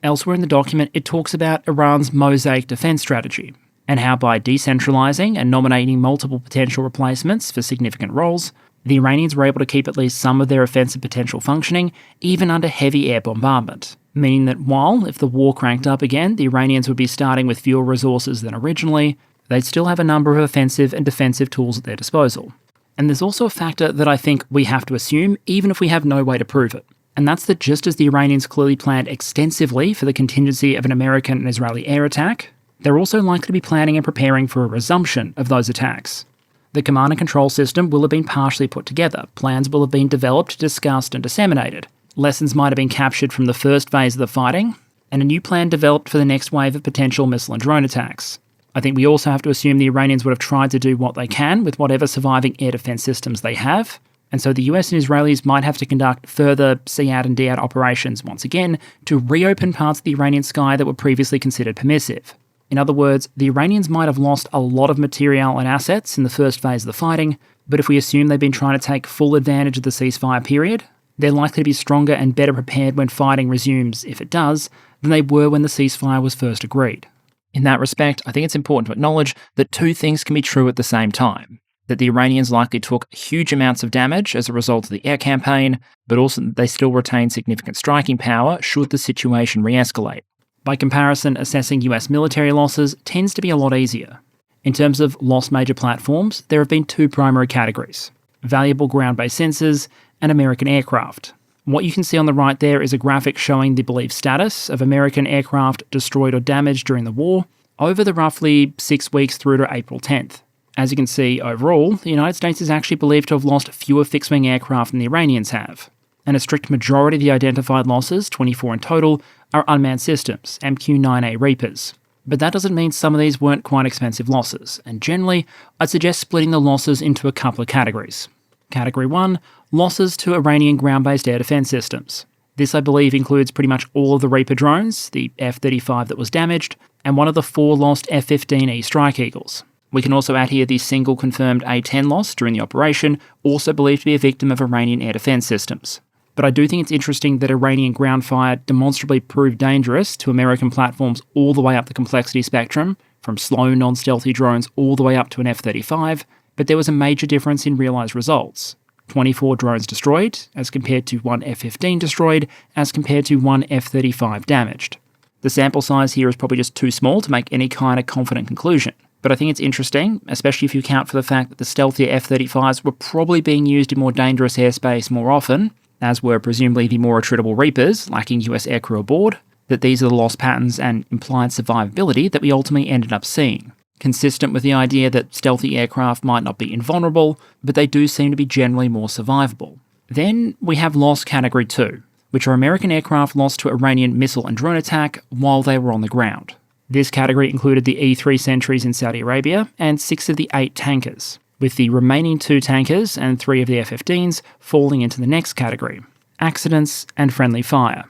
Elsewhere in the document, it talks about Iran's mosaic defence strategy, and how by decentralising and nominating multiple potential replacements for significant roles, the Iranians were able to keep at least some of their offensive potential functioning, even under heavy air bombardment. Meaning that while, if the war cranked up again, the Iranians would be starting with fewer resources than originally, they'd still have a number of offensive and defensive tools at their disposal. And there's also a factor that I think we have to assume, even if we have no way to prove it. And that's that just as the Iranians clearly planned extensively for the contingency of an American and Israeli air attack, they're also likely to be planning and preparing for a resumption of those attacks. The command and control system will have been partially put together, plans will have been developed, discussed and disseminated. Lessons might have been captured from the first phase of the fighting, and a new plan developed for the next wave of potential missile and drone attacks. I think we also have to assume the Iranians would have tried to do what they can with whatever surviving air defence systems they have, and so the US and Israelis might have to conduct further CAD and DAD operations once again to reopen parts of the Iranian sky that were previously considered permissive. In other words, the Iranians might have lost a lot of material and assets in the first phase of the fighting, but if we assume they've been trying to take full advantage of the ceasefire period, they're likely to be stronger and better prepared when fighting resumes, if it does, than they were when the ceasefire was first agreed. In that respect, I think it's important to acknowledge that 2 things can be true at the same time. that the Iranians likely took huge amounts of damage as a result of the air campaign, but also that they still retain significant striking power should the situation re-escalate. By comparison, assessing US military losses tends to be a lot easier. In terms of lost major platforms, there have been two primary categories: valuable ground-based sensors and American aircraft. What you can see on the right there is a graphic showing the believed status of American aircraft destroyed or damaged during the war over the roughly 6 weeks through to April 10th. As you can see, overall, the United States is actually believed to have lost fewer fixed-wing aircraft than the Iranians have, and a strict majority of the identified losses, 24 in total, are unmanned systems, MQ-9A Reapers. But that doesn't mean some of these weren't quite expensive losses, and generally, I'd suggest splitting the losses into a couple of categories. Category 1, losses to Iranian ground-based air defense systems. This, I believe, includes pretty much all of the Reaper drones, the F-35 that was damaged, and one of the 4 lost F-15E Strike Eagles. We can also add here the single confirmed A-10 loss during the operation, also believed to be a victim of Iranian air defense systems. But I do think it's interesting that Iranian ground fire demonstrably proved dangerous to American platforms all the way up the complexity spectrum, from slow non-stealthy drones all the way up to an F-35, but there was a major difference in realised results. 24 drones destroyed, as compared to 1 F-15 destroyed, as compared to 1 F-35 damaged. The sample size here is probably just too small to make any kind of confident conclusion. But I think it's interesting, especially if you account for the fact that the stealthier F-35s were probably being used in more dangerous airspace more often, as were presumably the more attritable Reapers, lacking US aircrew aboard, that these are the loss patterns and implied survivability that we ultimately ended up seeing. Consistent with the idea that stealthy aircraft might not be invulnerable, but they do seem to be generally more survivable. Then we have loss category 2, which are American aircraft lost to Iranian missile and drone attack while they were on the ground. This category included the E-3 Sentries in Saudi Arabia and 6 of the 8 tankers, with the remaining 2 tankers and 3 of the F-15s falling into the next category: accidents and friendly fire.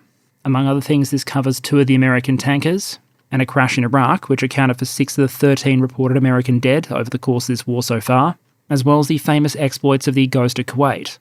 Among other things, this covers 2 of the American tankers and a crash in Iraq, which accounted for 6 of the 13 reported American dead over the course of this war so far, as well as the famous exploits of the Ghost of Kuwait.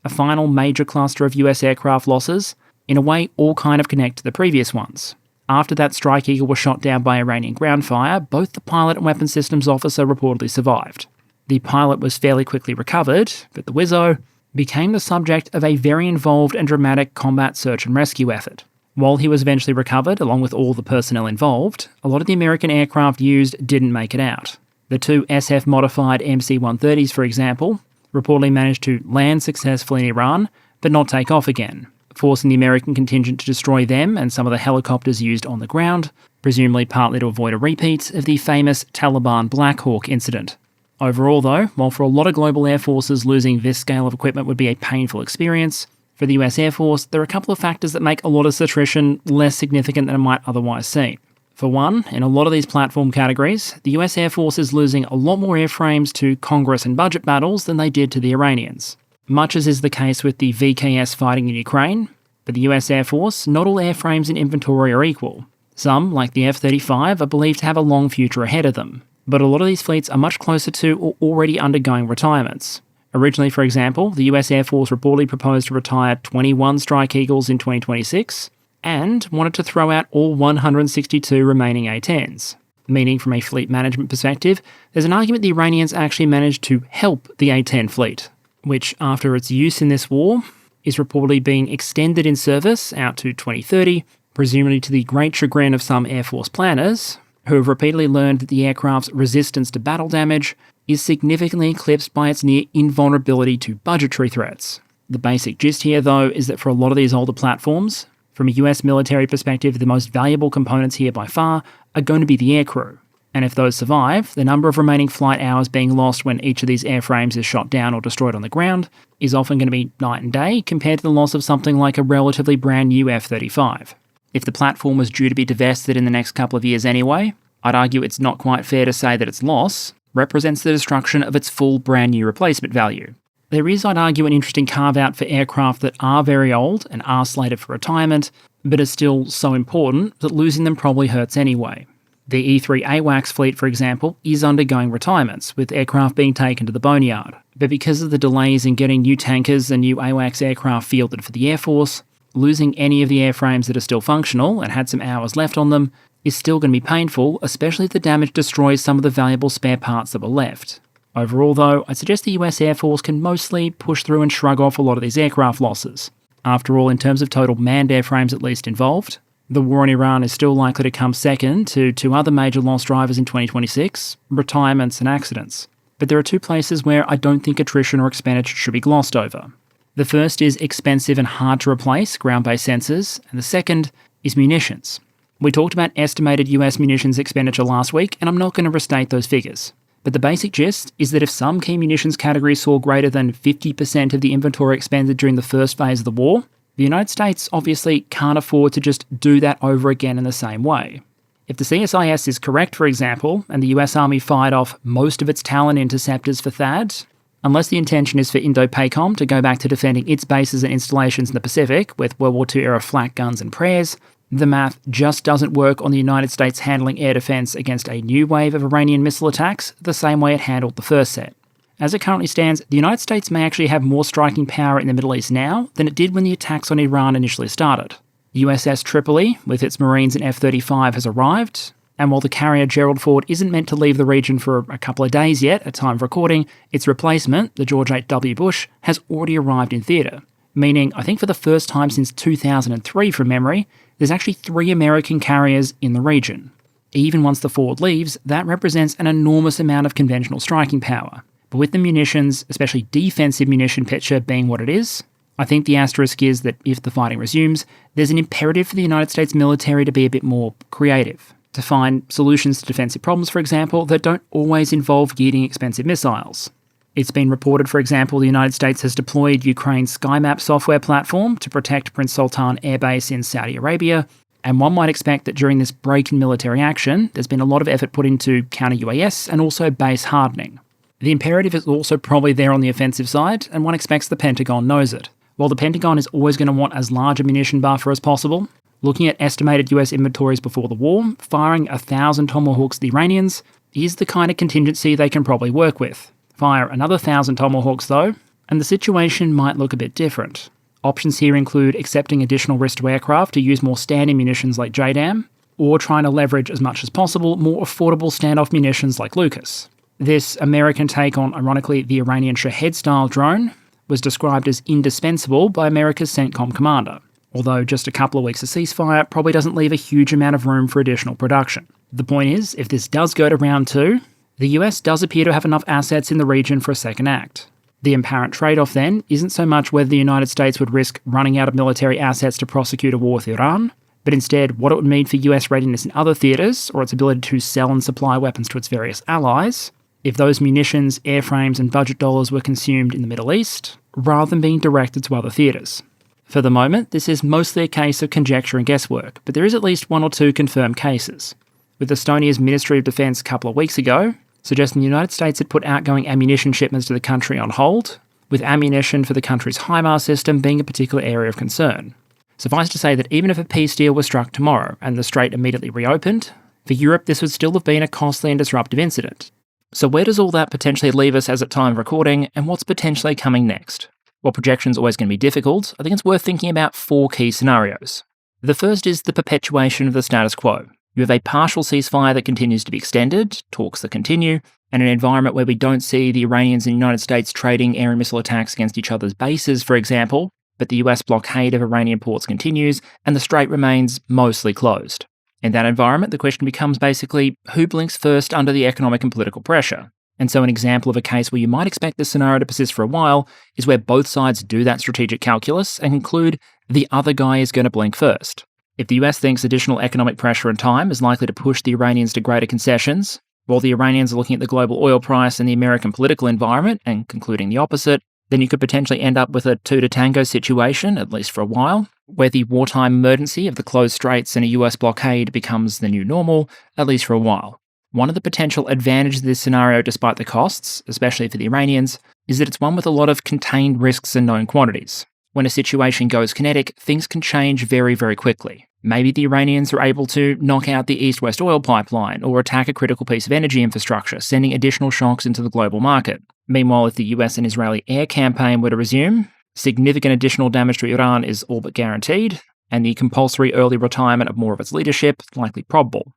A final major cluster of US aircraft losses, in a way all kind of connect to the previous ones. After that Strike Eagle was shot down by Iranian ground fire, both the pilot and weapons systems officer reportedly survived. The pilot was fairly quickly recovered, but the Wizzo became the subject of a very involved and dramatic combat search and rescue effort. While he was eventually recovered, along with all the personnel involved, a lot of the American aircraft used didn't make it out. The 2 SF-modified MC-130s, for example, reportedly managed to land successfully in Iran, but not take off again, forcing the American contingent to destroy them and some of the helicopters used on the ground, presumably partly to avoid a repeat of the famous Taliban Black Hawk incident. Overall though, while for a lot of global air forces losing this scale of equipment would be a painful experience, for the US Air Force there are a couple of factors that make a lot of this attrition less significant than it might otherwise seem. For one, in a lot of these platform categories, the US Air Force is losing a lot more airframes to Congress and budget battles than they did to the Iranians. Much as is the case with the VKS fighting in Ukraine, for the US Air Force, not all airframes in inventory are equal. Some, like the F-35, are believed to have a long future ahead of them, but a lot of these fleets are much closer to or already undergoing retirements. Originally, for example, the US Air Force reportedly proposed to retire 21 Strike Eagles in 2026, and wanted to throw out all 162 remaining A-10s. Meaning, from a fleet management perspective, there's an argument the Iranians actually managed to help the A-10 fleet, which, after its use in this war, is reportedly being extended in service out to 2030, presumably to the great chagrin of some Air Force planners, who have repeatedly learned that the aircraft's resistance to battle damage is significantly eclipsed by its near invulnerability to budgetary threats. The basic gist here, though, is that for a lot of these older platforms, from a US military perspective, the most valuable components here by far are going to be the aircrew. And if those survive, the number of remaining flight hours being lost when each of these airframes is shot down or destroyed on the ground is often going to be night and day compared to the loss of something like a relatively brand new F-35. If the platform was due to be divested in the next couple of years anyway, I'd argue it's not quite fair to say that its loss represents the destruction of its full brand new replacement value. There is, I'd argue, an interesting carve-out for aircraft that are very old and are slated for retirement, but are still so important that losing them probably hurts anyway. The E-3 AWACS fleet, for example, is undergoing retirements, with aircraft being taken to the boneyard. But because of the delays in getting new tankers and new AWACS aircraft fielded for the Air Force, losing any of the airframes that are still functional and had some hours left on them is still going to be painful, especially if the damage destroys some of the valuable spare parts that were left. Overall, though, I'd suggest the US Air Force can mostly push through and shrug off a lot of these aircraft losses. After all, in terms of total manned airframes at least involved, the war in Iran is still likely to come second to two other major loss drivers in 2026, retirements and accidents. But there are two places where I don't think attrition or expenditure should be glossed over. The first is expensive and hard to replace ground-based sensors, and the second is munitions. We talked about estimated US munitions expenditure last week, and I'm not going to restate those figures. But the basic gist is that if some key munitions categories saw greater than 50% of the inventory expended during the first phase of the war, the United States obviously can't afford to just do that over again in the same way. If the CSIS is correct, for example, and the US Army fired off most of its Talon interceptors for THAAD, unless the intention is for Indo-PACOM to go back to defending its bases and installations in the Pacific with World War II-era flak guns and prayers, the math just doesn't work on the United States handling air defence against a new wave of Iranian missile attacks the same way it handled the first set. As it currently stands, the United States may actually have more striking power in the Middle East now than it did when the attacks on Iran initially started. USS Tripoli, with its Marines and F-35, has arrived, and while the carrier Gerald Ford isn't meant to leave the region for a couple of days yet at time of recording, its replacement, the George H.W. Bush, has already arrived in theatre. Meaning, I think for the first time since 2003 from memory, there's actually 3 American carriers in the region. Even once the Ford leaves, that represents an enormous amount of conventional striking power. But with the munitions, especially defensive munition picture being what it is, I think the asterisk is that if the fighting resumes, there's an imperative for the United States military to be a bit more creative, to find solutions to defensive problems, for example, that don't always involve getting expensive missiles. It's been reported, for example, the United States has deployed Ukraine's SkyMap software platform to protect Prince Sultan Air Base in Saudi Arabia, and one might expect that during this break in military action, there's been a lot of effort put into counter-UAS and also base hardening. The imperative is also probably there on the offensive side, and one expects the Pentagon knows it. While the Pentagon is always going to want as large a munition buffer as possible, looking at estimated US inventories before the war, firing 1,000 Tomahawks at the Iranians is the kind of contingency they can probably work with. Fire another 1,000 Tomahawks though, and the situation might look a bit different. Options here include accepting additional risk to aircraft to use more standing munitions like JDAM, or trying to leverage as much as possible more affordable standoff munitions like Lucas. This American take on, ironically, the Iranian Shahed-style drone was described as indispensable by America's CENTCOM commander, although just a couple of weeks of ceasefire probably doesn't leave a huge amount of room for additional production. The point is, if this does go to round 2, the US does appear to have enough assets in the region for a second act. The apparent trade-off then isn't so much whether the United States would risk running out of military assets to prosecute a war with Iran, but instead what it would mean for US readiness in other theatres, or its ability to sell and supply weapons to its various allies, if those munitions, airframes and budget dollars were consumed in the Middle East, rather than being directed to other theatres. For the moment, this is mostly a case of conjecture and guesswork, but there is at least 1 or 2 confirmed cases, with Estonia's Ministry of Defence a couple of weeks ago suggesting the United States had put outgoing ammunition shipments to the country on hold, with ammunition for the country's HIMARS system being a particular area of concern. Suffice to say that even if a peace deal was struck tomorrow and the strait immediately reopened, for Europe this would still have been a costly and disruptive incident. So where does all that potentially leave us as at time of recording, and what's potentially coming next? While projection's always going to be difficult, I think it's worth thinking about 4 key scenarios. The first is the perpetuation of the status quo. You have a partial ceasefire that continues to be extended, talks that continue, and an environment where we don't see the Iranians and United States trading air and missile attacks against each other's bases, for example, but the US blockade of Iranian ports continues, and the strait remains mostly closed. In that environment, the question becomes basically, who blinks first under the economic and political pressure? And so an example of a case where you might expect this scenario to persist for a while is where both sides do that strategic calculus and conclude the other guy is going to blink first. If the US thinks additional economic pressure and time is likely to push the Iranians to greater concessions, while the Iranians are looking at the global oil price and the American political environment and concluding the opposite, then you could potentially end up with a 2 to tango situation, at least for a while, where the wartime emergency of the closed straits and a US blockade becomes the new normal, at least for a while. One of the potential advantages of this scenario, despite the costs, especially for the Iranians, is that it's one with a lot of contained risks and known quantities. When a situation goes kinetic, things can change very, very quickly. Maybe the Iranians are able to knock out the east-west oil pipeline or attack a critical piece of energy infrastructure, sending additional shocks into the global market. Meanwhile, if the US and Israeli air campaign were to resume, significant additional damage to Iran is all but guaranteed, and the compulsory early retirement of more of its leadership likely probable.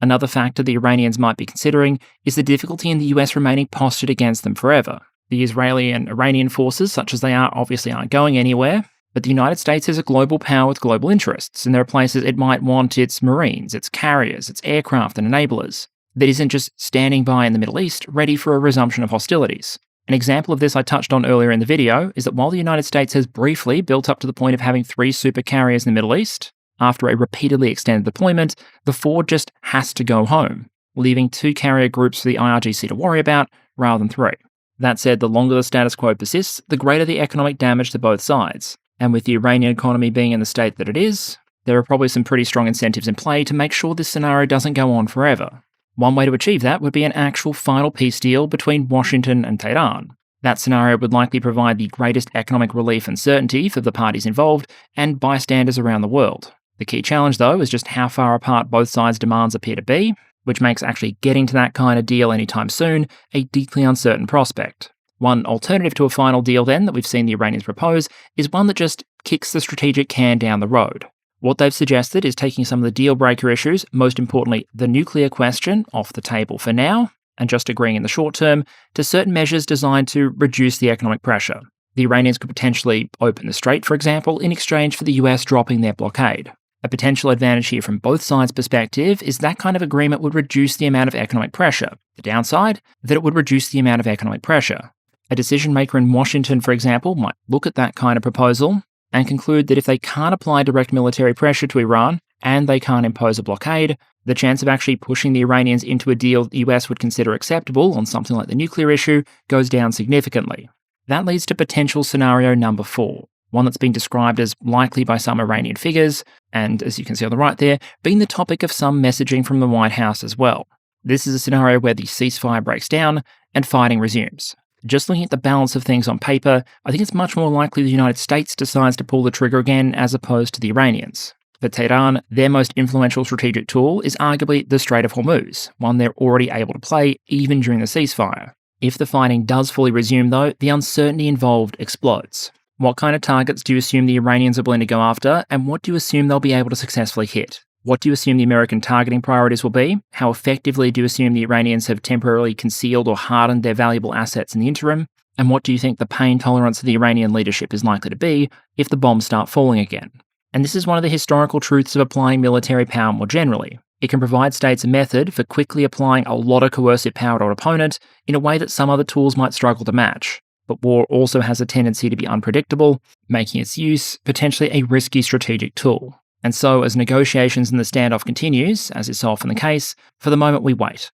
Another factor the Iranians might be considering is the difficulty in the US remaining postured against them forever. The Israeli and Iranian forces, such as they are, obviously aren't going anywhere, but the United States is a global power with global interests, and there are places it might want its marines, its carriers, its aircraft and enablers that isn't just standing by in the Middle East, ready for a resumption of hostilities. An example of this I touched on earlier in the video is that while the United States has briefly built up to the point of having 3 super carriers in the Middle East, after a repeatedly extended deployment, the 4 just has to go home, leaving 2 carrier groups for the IRGC to worry about rather than 3. That said, the longer the status quo persists, the greater the economic damage to both sides. And with the Iranian economy being in the state that it is, there are probably some pretty strong incentives in play to make sure this scenario doesn't go on forever. One way to achieve that would be an actual final peace deal between Washington and Tehran. That scenario would likely provide the greatest economic relief and certainty for the parties involved and bystanders around the world. The key challenge, though, is just how far apart both sides' demands appear to be, which makes actually getting to that kind of deal anytime soon a deeply uncertain prospect. One alternative to a final deal, then, that we've seen the Iranians propose is one that just kicks the strategic can down the road. What they've suggested is taking some of the deal-breaker issues, most importantly the nuclear question, off the table for now, and just agreeing in the short term to certain measures designed to reduce the economic pressure. The Iranians could potentially open the strait, for example, in exchange for the US dropping their blockade. A potential advantage here from both sides' perspective is that kind of agreement would reduce the amount of economic pressure. The downside, that it would reduce the amount of economic pressure. A decision maker in Washington, for example, might look at that kind of proposal and conclude that if they can't apply direct military pressure to Iran and they can't impose a blockade, the chance of actually pushing the Iranians into a deal the US would consider acceptable on something like the nuclear issue goes down significantly. That leads to potential scenario number 4. One that's been described as likely by some Iranian figures, and as you can see on the right there, being the topic of some messaging from the White House as well. This is a scenario where the ceasefire breaks down and fighting resumes. Just looking at the balance of things on paper, I think it's much more likely the United States decides to pull the trigger again as opposed to the Iranians. For Tehran, their most influential strategic tool is arguably the Strait of Hormuz, one they're already able to play even during the ceasefire. If the fighting does fully resume though, the uncertainty involved explodes. What kind of targets do you assume the Iranians are willing to go after, and what do you assume they'll be able to successfully hit? What do you assume the American targeting priorities will be? How effectively do you assume the Iranians have temporarily concealed or hardened their valuable assets in the interim? And what do you think the pain tolerance of the Iranian leadership is likely to be if the bombs start falling again? And this is one of the historical truths of applying military power more generally. It can provide states a method for quickly applying a lot of coercive power to an opponent in a way that some other tools might struggle to match. But war also has a tendency to be unpredictable, making its use potentially a risky strategic tool. And so, as negotiations in the standoff continues, as is so often the case, for the moment we wait.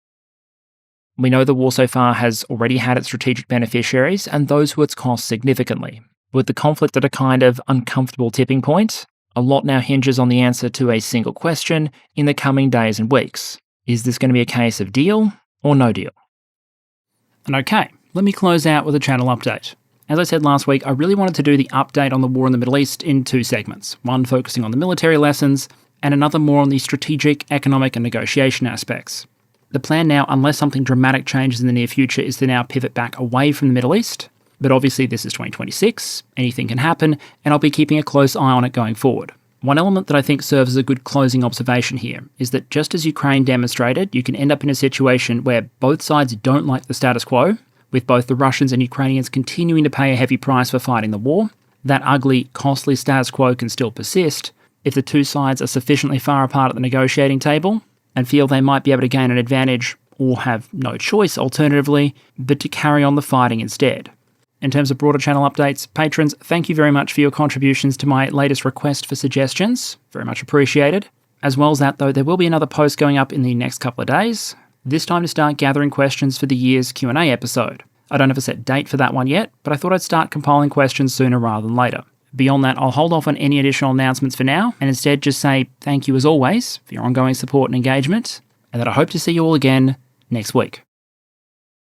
We know the war so far has already had its strategic beneficiaries and those who it's cost significantly. With the conflict at a kind of uncomfortable tipping point, a lot now hinges on the answer to a single question in the coming days and weeks. Is this going to be a case of deal or no deal? And okay, let me close out with a channel update. As I said last week, I really wanted to do the update on the war in the Middle East in 2 segments, one focusing on the military lessons, and another more on the strategic, economic, and negotiation aspects. The plan now, unless something dramatic changes in the near future, is to now pivot back away from the Middle East, but obviously this is 2026, anything can happen, and I'll be keeping a close eye on it going forward. One element that I think serves as a good closing observation here is that just as Ukraine demonstrated, you can end up in a situation where both sides don't like the status quo, with both the Russians and Ukrainians continuing to pay a heavy price for fighting the war. That ugly, costly status quo can still persist if the two sides are sufficiently far apart at the negotiating table and feel they might be able to gain an advantage or have no choice alternatively, but to carry on the fighting instead. In terms of broader channel updates, patrons, thank you very much for your contributions to my latest request for suggestions. Very much appreciated. As well as that though, there will be another post going up in the next couple of days, this time to start gathering questions for the year's Q&A episode. I don't have a set date for that one yet, but I thought I'd start compiling questions sooner rather than later. Beyond that, I'll hold off on any additional announcements for now, and instead just say thank you as always for your ongoing support and engagement, and that I hope to see you all again next week.